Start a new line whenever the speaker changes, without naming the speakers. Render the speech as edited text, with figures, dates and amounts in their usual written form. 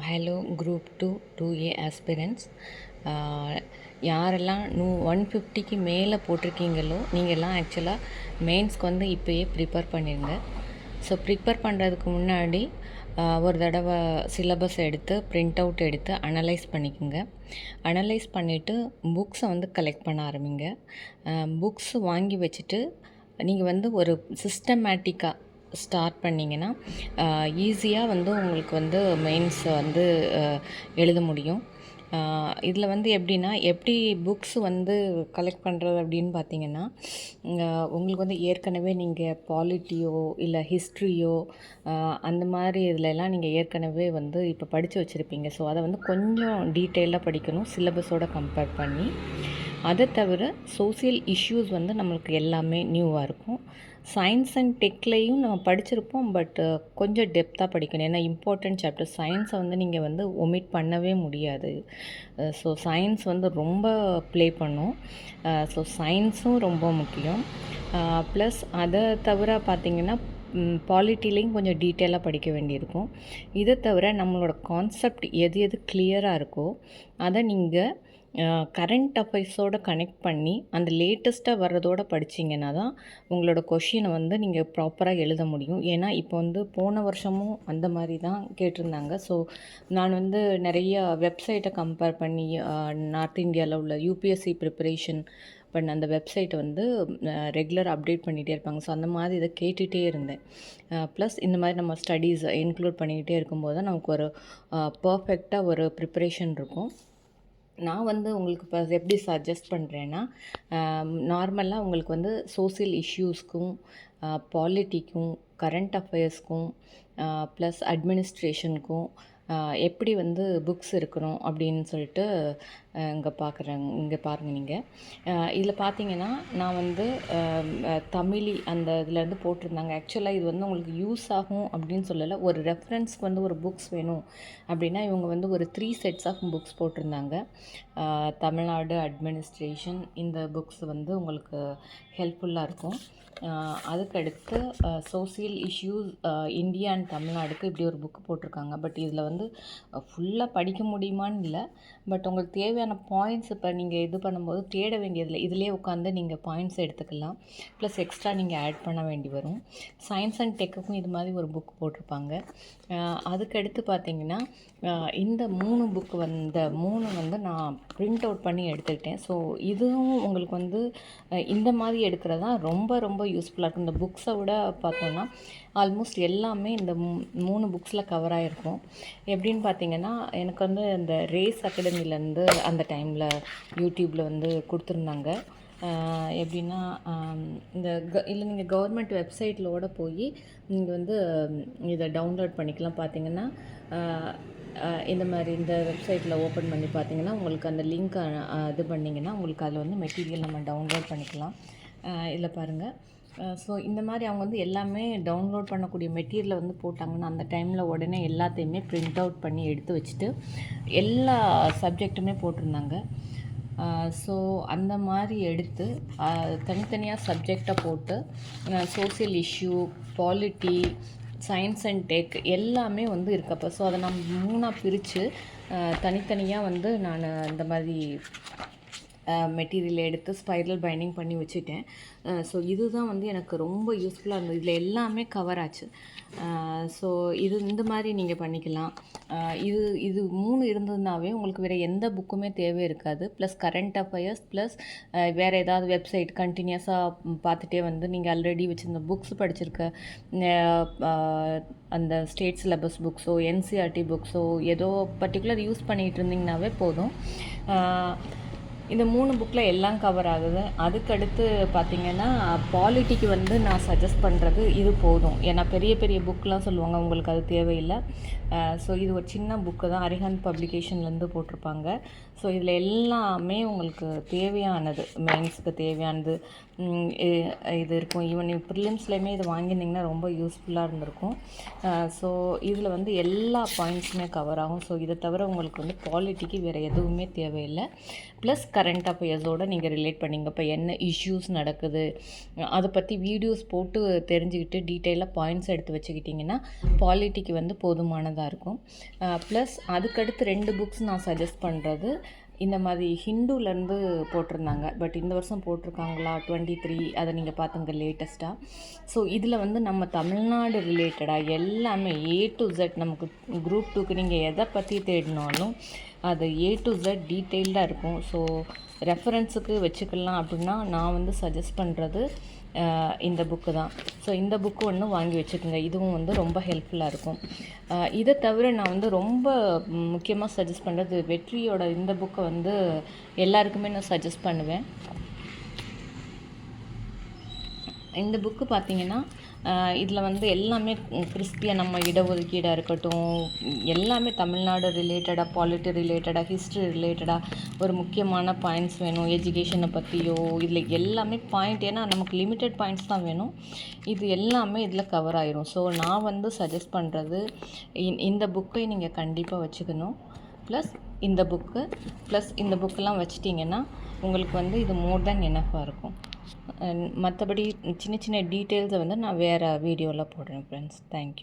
Hello group 2A aspirants. யாரெல்லாம் 150க்கு மேலே போட்டிருக்கீங்களோ நீங்கள்லாம் ஆக்சுவலாக மெயின்ஸ்க்கு வந்து இப்போயே ப்ரிப்பேர் பண்ணிடுங்க. ஸோ ப்ரிப்பேர் பண்ணுறதுக்கு முன்னாடி ஒரு தடவை சிலபஸ் எடுத்து பிரிண்ட் அவுட் எடுத்து அனலைஸ் பண்ணிக்கோங்க. அனலைஸ் பண்ணிவிட்டு புக்ஸை வந்து கலெக்ட் பண்ண ஆரம்பிங்க. புக்ஸ் வாங்கி வச்சுட்டு நீங்கள் வந்து ஒரு சிஸ்டமேட்டிக்காக ஸ்டார்ட் பண்ணிங்கன்னா ஈஸியாக வந்து உங்களுக்கு வந்து மெயின்ஸ் வந்து எழுத முடியும். இதில் வந்து எப்படி புக்ஸ் வந்து கலெக்ட் பண்ணுறது அப்படின்னு பார்த்தீங்கன்னா, உங்களுக்கு வந்து ஏற்கனவே நீங்கள் பாலிட்டியோ இல்லை ஹிஸ்ட்ரியோ அந்த மாதிரி இதிலெல்லாம் நீங்கள் ஏற்கனவே வந்து இப்போ படித்து வச்சுருப்பீங்க. ஸோ அதை வந்து கொஞ்சம் டீட்டெயிலாக படிக்கணும் சிலபஸோடு கம்பேர் பண்ணி. அதை தவிர சோசியல் இஷ்யூஸ் வந்து நம்மளுக்கு எல்லாமே நியூவாக இருக்கும். சயின்ஸ் அண்ட் டெக்லேயும் நம்ம படிச்சிருப்போம், பட் கொஞ்சம் டெப்த்தாக படிக்கணும். ஏன்னா இம்பார்ட்டண்ட் சாப்டர் சயின்ஸை வந்து நீங்கள் வந்து ஒமிட் பண்ணவே முடியாது. ஸோ சயின்ஸ் வந்து ரொம்ப ப்ளே பண்ணும். ஸோ சயின்ஸும் ரொம்ப முக்கியம். ப்ளஸ் அதை தவிர பார்த்திங்கன்னா பாலிட்டிலையும் கொஞ்சம் டீட்டெயிலாக படிக்க வேண்டியிருக்கும். இதை தவிர நம்மளோட கான்செப்ட் எது கிளியராக இருக்கோ அதை நீங்கள் கரண்ட் அஃபேர்ஸோடு கனெக்ட் பண்ணி அந்த லேட்டஸ்ட்டாக வர்றதோடு படிச்சிங்கன்னா தான் உங்களோட கொஷினை வந்து நீங்கள் ப்ராப்பராக எழுத முடியும். ஏன்னா இப்போ வந்து போன வருஷமும் அந்த மாதிரி தான் கேட்டிருந்தாங்க. ஸோ நான் வந்து நிறைய வெப்சைட்டை கம்பேர் பண்ணி நார்த் இந்தியாவில் உள்ள யூபிஎஸ்சி ப்ரிப்பரேஷன் பண்ண அந்த வெப்சைட்டை வந்து ரெகுலர் அப்டேட் பண்ணிகிட்டே இருப்பாங்க. ஸோ அந்த மாதிரி இதை கேட்டுகிட்டே இருந்தேன். ப்ளஸ் இந்த மாதிரி நம்ம ஸ்டடீஸ் இன்க்ளூட் பண்ணிக்கிட்டே இருக்கும்போது தான் நமக்கு ஒரு பர்ஃபெக்டாக ஒரு ப்ரிப்பரேஷன் இருக்கும். நான் வந்து உங்களுக்கு இப்போ எப்படி சஜஸ்ட் பண்ணுறேன்னா, நார்மலாக உங்களுக்கு வந்து சோசியல் இஷ்யூஸ்க்கும் பாலிட்டிக்கும் கரண்ட் அஃபேர்ஸ்க்கும் ப்ளஸ் அட்மினிஸ்ட்ரேஷனுக்கும் எப்படி வந்து புக்ஸ் இருக்கணும் அப்படின்னு சொல்லிட்டு இங்கே பாருங்கள். நீங்கள் இதில் பார்த்தீங்கன்னா நான் வந்து தமிழி அந்த இதுலேருந்து போட்டிருந்தாங்க. ஆக்சுவலாக இது வந்து உங்களுக்கு யூஸ் ஆகும் அப்படின்னு சொல்லலை, ஒரு ரெஃபரன்ஸ்க்கு வந்து ஒரு புக்ஸ் வேணும் அப்படின்னா இவங்க வந்து ஒரு 3 செட்ஸ் ஆஃப் புக்ஸ் போட்டிருந்தாங்க. தமிழ்நாடு அட்மினிஸ்ட்ரேஷன் இந்த புக்ஸ் வந்து உங்களுக்கு ஹெல்ப்ஃபுல்லாக இருக்கும். அதுக்கடுத்து சோசியல் இஷ்யூஸ் இந்தியா அண்ட் தமிழ்நாடுக்கு இப்படி ஒரு புக்கு போட்டிருக்காங்க. பட் இதில் வந்து ஃபுல்லாக படிக்க முடியுமான்னு இல்லை, பட் உங்களுக்கு தேவையான பாயிண்ட்ஸ் இப்போ நீங்கள் இது பண்ணும்போது தேட வேண்டியதில்லை, இதிலே உட்காந்து நீங்கள் பாயிண்ட்ஸ் எடுத்துக்கலாம். ப்ளஸ் எக்ஸ்ட்ரா நீங்கள் ஆட் பண்ண வேண்டி வரும். சயின்ஸ் அண்ட் டெக்குக்கும் இது மாதிரி ஒரு புக் போட்டிருப்பாங்க. அதுக்கடுத்து பார்த்திங்கன்னா இந்த 3 புக்கு வந்து நான் பிரிண்ட் அவுட் பண்ணி எடுத்துக்கிட்டேன். ஸோ இதுவும் உங்களுக்கு வந்து இந்த மாதிரி எடுக்கிறது தான் ரொம்ப ரொம்ப யூஸ்ஃபுல்லாக இருக்கும். இந்த புக்ஸை விட பார்த்தோன்னா ஆல்மோஸ்ட் எல்லாமே இந்த 3 புக்ஸில் கவர் ஆகிருக்கும். எப்படின்னு பார்த்தீங்கன்னா, எனக்கு வந்து இந்த ரேஸ் அகாடமிலேருந்து அந்த டைமில் யூடியூப்பில் வந்து கொடுத்துருந்தாங்க. எப்படின்னா இல்லை நீங்கள் கவர்மெண்ட் வெப்சைட்லோட போய் நீங்கள் வந்து இதை டவுன்லோட் பண்ணிக்கலாம். பார்த்தீங்கன்னா இந்த மாதிரி இந்த வெப்சைட்டில் ஓப்பன் பண்ணி பார்த்தீங்கன்னா உங்களுக்கு அந்த லிங்க் இது பண்ணிங்கன்னா உங்களுக்கு அதில் வந்து மெட்டீரியல் நம்ம டவுன்லோட் பண்ணிக்கலாம். இதில் பாருங்கள். ஸோ இந்த மாதிரி அவங்க வந்து எல்லாமே டவுன்லோட் பண்ணக்கூடிய மெட்டீரியலை வந்து போட்டாங்கன்னா அந்த டைமில் உடனே எல்லாத்தையுமே பிரிண்ட் அவுட் பண்ணி எடுத்து வச்சுட்டு எல்லா சப்ஜெக்ட்டுமே போட்டிருந்தாங்க. ஸோ அந்த மாதிரி எடுத்து தனித்தனியாக சப்ஜெக்டை போட்டு social issue, polity, science and tech எல்லாமே வந்து இருக்கப்போ ஸோ அதை நான் 3ஆக பிரித்து தனித்தனியாக வந்து நான் இந்த மாதிரி மெட்டீரியல் எடுத்து ஸ்பைரல் பைண்டிங் பண்ணி வச்சுட்டேன். ஸோ இதுதான் வந்து எனக்கு ரொம்ப யூஸ்ஃபுல்லாக இருந்தது. இதில் எல்லாமே கவர் ஆச்சு. ஸோ இந்த மாதிரி நீங்கள் பண்ணிக்கலாம். இது 3 இருந்ததுனாவே உங்களுக்கு வேறு எந்த புக்குமே தேவை இருக்காது. ப்ளஸ் கரண்ட் அஃபேர்ஸ் ப்ளஸ் வேறு ஏதாவது வெப்சைட் கண்டினியூஸாக பார்த்துட்டே வந்து நீங்கள் ஆல்ரெடி வச்சுருந்த புக்ஸ் படிச்சிருக்க அந்த ஸ்டேட் சிலபஸ் புக்ஸோ என்சிஆர்டி புக்ஸோ ஏதோ பர்டிகுலர் யூஸ் பண்ணிகிட்டு இருந்தீங்கன்னாவே போதும். இந்த 3 புக்கில் எல்லாம் கவர் ஆகுது. அதுக்கடுத்து பார்த்திங்கன்னா பாலிட்டிக்கு வந்து நான் சஜஸ்ட் பண்ணுறது இது போதும். ஏன்னா பெரிய பெரிய புக்கெலாம் சொல்லுவாங்க, உங்களுக்கு அது தேவையில்லை. ஸோ இது ஒரு சின்ன புக்கு தான், அரிஹந்த் பப்ளிகேஷன்லேருந்து போட்டிருப்பாங்க. ஸோ இதில் எல்லாமே உங்களுக்கு தேவையானது, மெயின்ஸுக்கு தேவையானது இது இருக்கும். ஈவன் ப்ரிலிம்ஸ்லேயுமே இது வாங்கியிருந்தீங்கன்னா ரொம்ப யூஸ்ஃபுல்லாக இருந்திருக்கும். ஸோ இதில் வந்து எல்லா பாயிண்ட்ஸுமே கவர் ஆகும். ஸோ இதை தவிர உங்களுக்கு வந்து பாலிட்டிக்கு வேறு எதுவுமே தேவையில்லை. ப்ளஸ் கரண்ட் அஃபேர்ஸோடு நீங்கள் ரிலேட் பண்ணிங்க. இப்போ என்ன இஷ்யூஸ் நடக்குது அதை பற்றி வீடியோஸ் போட்டு தெரிஞ்சுக்கிட்டு டீட்டெயிலாக பாயிண்ட்ஸ் எடுத்து வச்சுக்கிட்டிங்கன்னா பாலிட்டிக்கு வந்து போதுமானதாக இருக்கும். ப்ளஸ் அதுக்கடுத்து 2 புக்ஸ் நான் சஜஸ்ட் பண்ணுறது இந்த மாதிரி ஹிந்துலேருந்து போட்டிருந்தாங்க. பட் இந்த வருஷம் போட்டிருக்காங்களா 23 அதை நீங்கள் பார்த்துங்க லேட்டஸ்ட்டாக. ஸோ இதில் வந்து நம்ம தமிழ்நாடு ரிலேட்டடாக எல்லாமே A to Z நமக்கு குரூப் 2க்கு நீங்கள் எதை பற்றி தேடினாலும் அது A to Z டீட்டெயில்டாக இருக்கும். ஸோ ரெஃபரன்ஸுக்கு வச்சுக்கலாம் அப்படின்னா நான் வந்து சஜஸ்ட் பண்ணுறது இந்த புக்கு தான். ஸோ இந்த புக்கு ஒன்று வாங்கி வச்சுக்கோங்க. இதுவும் வந்து ரொம்ப ஹெல்ப்ஃபுல்லாக இருக்கும். இதை தவிர நான் வந்து ரொம்ப முக்கியமாக சஜஸ்ட் பண்ணுறது வெற்றியோட இந்த புக்கை வந்து எல்லாருக்குமே நான் சஜஸ்ட் பண்ணுவேன். இந்த புக்கு பார்த்திங்கன்னா இதில் வந்து எல்லாமே கிறிஸ்டியன் நம்ம இடஒதுக்கீடாக இருக்கட்டும், எல்லாமே தமிழ்நாடு ரிலேட்டடாக, பாலிட்டி ரிலேட்டடாக, ஹிஸ்ட்ரி ரிலேட்டடாக ஒரு முக்கியமான பாயிண்ட்ஸ் வேணும். எஜுகேஷனை பற்றியோ இதில் எல்லாமே பாயிண்ட், ஏன்னா நமக்கு லிமிட்டட் பாயிண்ட்ஸ் தான் வேணும். இது எல்லாமே இதில் கவர் ஆயிரும். ஸோ நான் வந்து சஜஸ்ட் பண்ணுறது இந்த புக்கை நீங்கள் கண்டிப்பாக வச்சுக்கணும். ப்ளஸ் இந்த புக்கெல்லாம் வச்சிட்டிங்கன்னா உங்களுக்கு வந்து இது மோர் தேன் எனஃபாக இருக்கும். மற்றபடி சின்ன சின்ன டீட்டெயில்ஸை வந்து நான் வேறு வீடியோவில் போடுறேன் ஃப்ரெண்ட்ஸ். தேங்க்யூ.